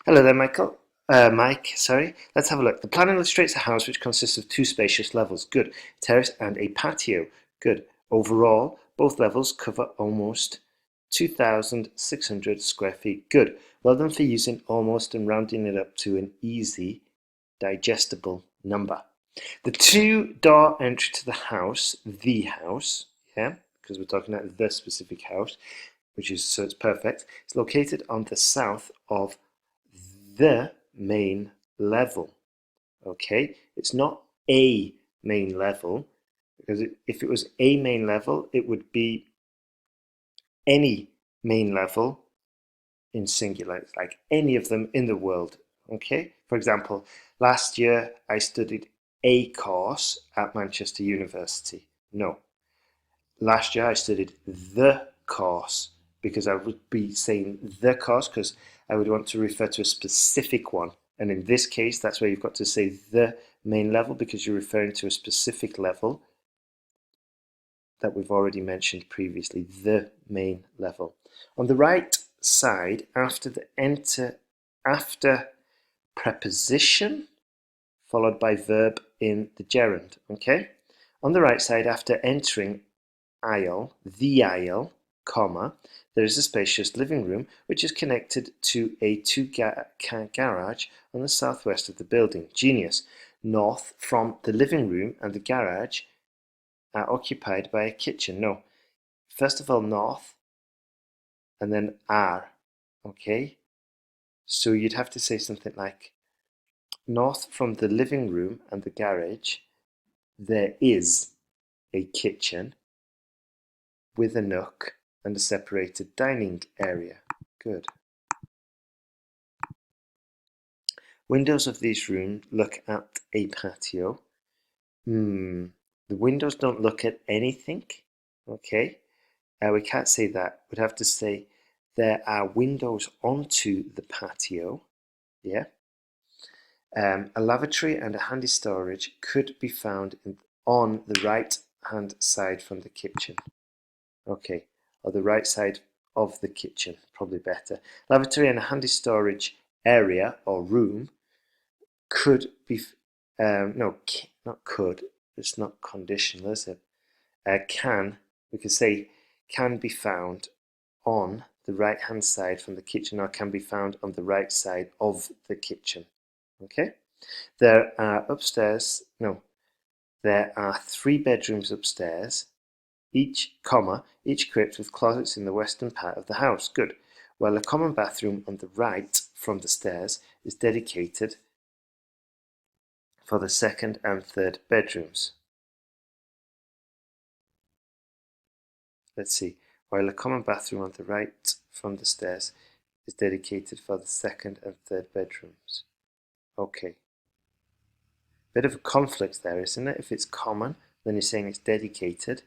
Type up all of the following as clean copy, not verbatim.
Hello there, Mike, sorry. Let's have a look. The plan illustrates a house which consists of two spacious levels. Good. Terrace and a patio. Good. Overall, both levels cover almost 2,600 square feet. Good. Well done for using almost and rounding it up to an easy, digestible number. The two-door entry to the house, yeah, because we're talking about the specific house, so it's perfect. It's located on the south of the main level. Okay, it's not a main level, because if it was a main level, it would be any main level in singular. It's like any of them in the world. Okay, for example, last year I studied a course at Manchester University. No, last year I studied the course, because I would be saying the course because I would want to refer to a specific one. And in this case, that's where you've got to say the main level, because you're referring to a specific level that we've already mentioned previously, the main level. On the right side, after preposition, followed by verb in the gerund, okay? On the right side, after entering the aisle, comma, there is a spacious living room which is connected to a two-car garage on the southwest of the building. Genius. North from the living room and the garage are occupied by a kitchen. No, first of all, north and then are, okay? So you'd have to say something like, north from the living room and the garage, there is a kitchen with a nook and a separated dining area. Good. Windows of these rooms look at a patio. The windows don't look at anything. Okay. We can't say that. We'd have to say there are windows onto the patio. Yeah. A lavatory and a handy storage could be found on the right hand side from the kitchen. Okay, or the right side of the kitchen, probably better. Lavatory and a handy storage area or room could be, no, not could, it's not conditional, is it? We could say can be found on the right hand side from the kitchen, or can be found on the right side of the kitchen. Okay? There are three bedrooms upstairs, each equipped with closets in the western part of the house. Good. While a common bathroom on the right from the stairs is dedicated for the second and third bedrooms. Let's see. While a common bathroom on the right from the stairs is dedicated for the second and third bedrooms. Okay. Bit of a conflict there, isn't it? If it's common, then you're saying it's dedicated.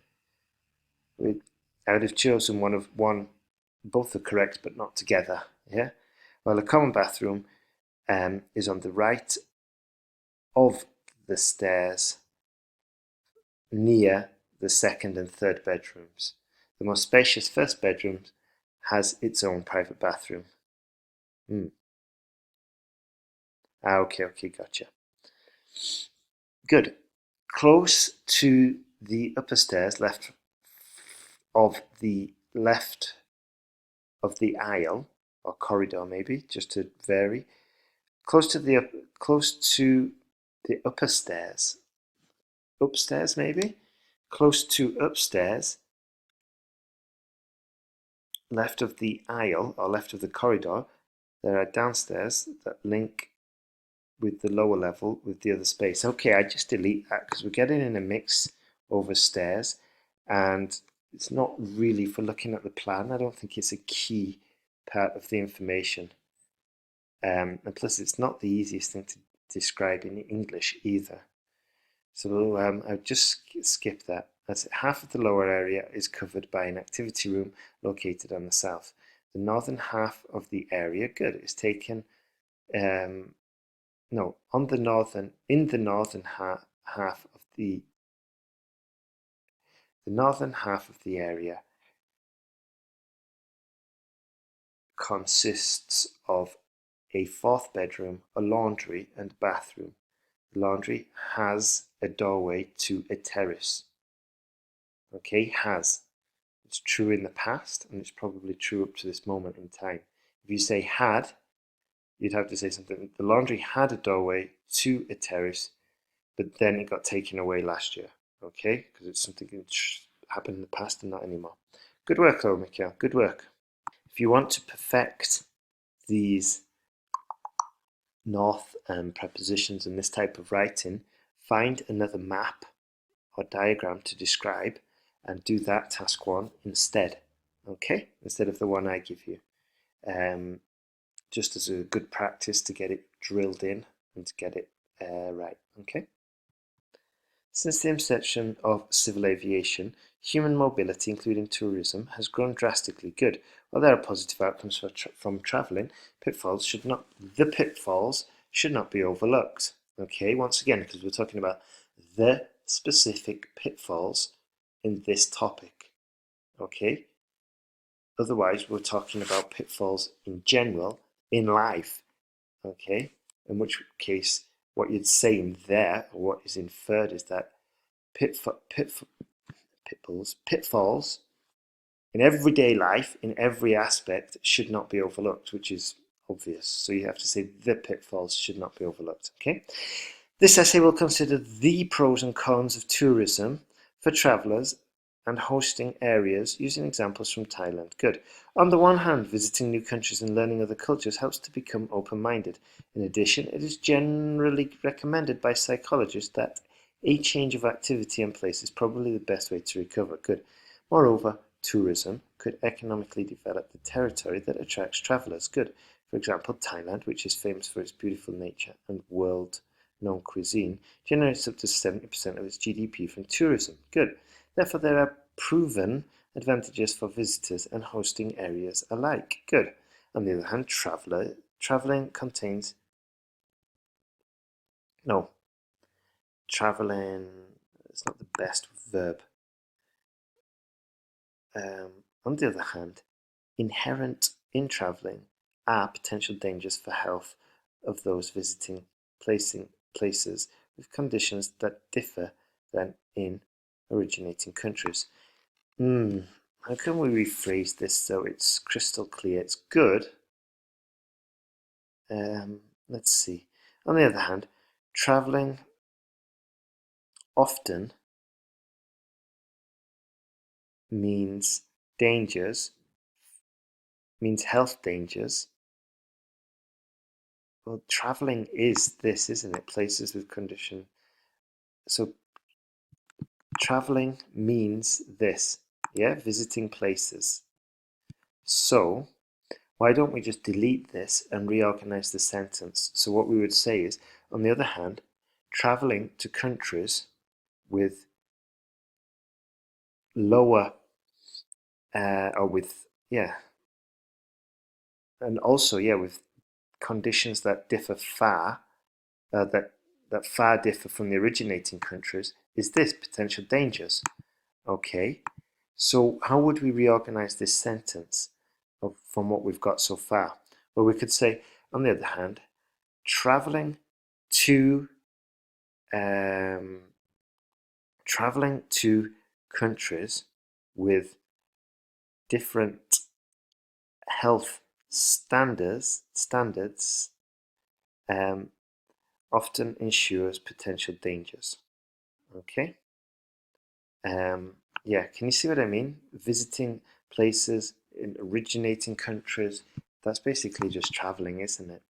I would have chosen both are correct but not together. Yeah. Well, a common bathroom is on the right of the stairs near the second and third bedrooms. The most spacious first bedroom has its own private bathroom. Okay, gotcha. Good. Close to the upper stairs, left of the aisle or corridor, maybe just to vary. Close to the upper stairs, upstairs maybe. Close to upstairs, left of the aisle or left of the corridor, there are downstairs that link with the lower level with the other space. Okay, I just delete that because we're getting in a mix over stairs, and it's not really, for looking at the plan, I don't think it's a key part of the information. And plus it's not the easiest thing to describe in English either. So I'll just skip that. That's it. Half of the lower area is covered by an activity room located on the south. The northern half of the area, good, is taken, in the northern half of the northern half of the area consists of a 4th bedroom, a laundry and bathroom. The laundry has a doorway to a terrace. Okay, has. It's true in the past, and it's probably true up to this moment in time. If you say had, you'd have to say something. The laundry had a doorway to a terrace, but then it got taken away last year. Okay, because it's something that happened in the past and not anymore. Good work, though, Mikhail. Good work. If you want to perfect these north prepositions and this type of writing, find another map or diagram to describe and do that task 1 instead. Okay, instead of the one I give you. Just as a good practice to get it drilled in and to get it right. Okay. Since the inception of civil aviation, human mobility, including tourism, has grown drastically. Good. While there are positive outcomes from travelling, the pitfalls should not be overlooked. Okay, once again, because we're talking about the specific pitfalls in this topic. Okay. Otherwise, we're talking about pitfalls in general in life. Okay, in which case, what you'd say in there, or what is inferred, is that pitfalls in everyday life, in every aspect, should not be overlooked, which is obvious. So you have to say the pitfalls should not be overlooked. Okay. This essay will consider the pros and cons of tourism for travellers and hosting areas using examples from Thailand. Good. On the one hand, visiting new countries and learning other cultures helps to become open-minded. In addition, it is generally recommended by psychologists that a change of activity and place is probably the best way to recover. Good. Moreover, tourism could economically develop the territory that attracts travellers. Good. For example, Thailand, which is famous for its beautiful nature and world-known cuisine, generates up to 70% of its GDP from tourism. Good. Therefore, there are proven advantages for visitors and hosting areas alike. Good. On the other hand, traveling is not the best verb. On the other hand, inherent in traveling are potential dangers for health of those visiting places with conditions that differ than in originating countries. How can we rephrase this so it's crystal clear? It's good. Let's see. On the other hand, traveling often means health dangers. Well, traveling is this, isn't it? Places with condition. So traveling means this, yeah, visiting places. So why don't we just delete this and reorganize the sentence? So what we would say is, on the other hand, traveling to countries with lower with conditions that differ far, that far differ from the originating countries, is this potential dangers. Okay, so how would we reorganize this sentence from what we've got so far? Well, we could say, on the other hand, traveling to countries with different health standards often ensures potential dangers. Okay. Yeah, can you see what I mean? Visiting places in originating countries, that's basically just traveling, isn't it?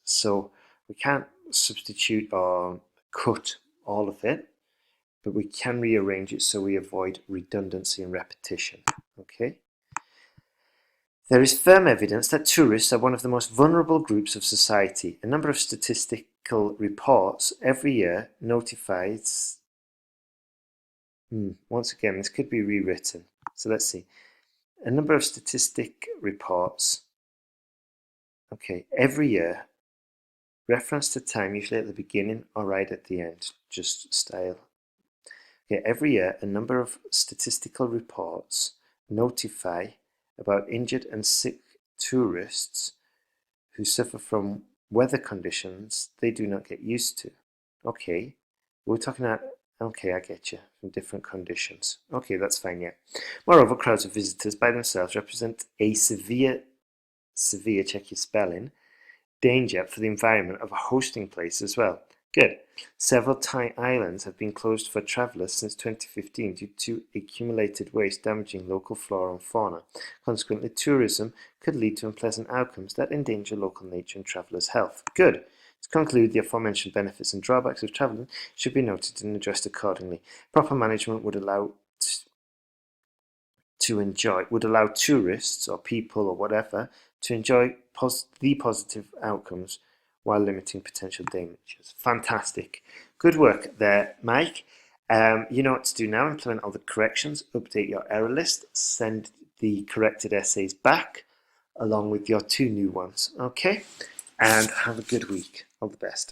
So we can't substitute or cut all of it, but we can rearrange it so we avoid redundancy and repetition. Okay. There is firm evidence that tourists are one of the most vulnerable groups of society. A number of statistical reports every year notifies. Once again, this could be rewritten. So let's see. A number of statistic reports. Okay, every year. Reference to time, usually at the beginning or right at the end, just style. Okay, every year, a number of statistical reports notify about injured and sick tourists who suffer from weather conditions they do not get used to. Okay, we're talking about, okay, I get you, from different conditions. Okay, that's fine, yeah. Moreover, crowds of visitors by themselves represent a severe, check your spelling, danger for the environment of a hosting place as well. Good. Several Thai islands have been closed for travellers since 2015 due to accumulated waste damaging local flora and fauna. Consequently, tourism could lead to unpleasant outcomes that endanger local nature and travellers' health. Good. To conclude, the aforementioned benefits and drawbacks of travelling should be noted and addressed accordingly. Proper management would allow tourists or people or whatever to enjoy the positive outcomes while limiting potential dangers. Fantastic. Good work there, Mike. You know what to do now. Implement all the corrections, update your error list, send the corrected essays back along with your 2 new ones. Okay? And have a good week. All the best.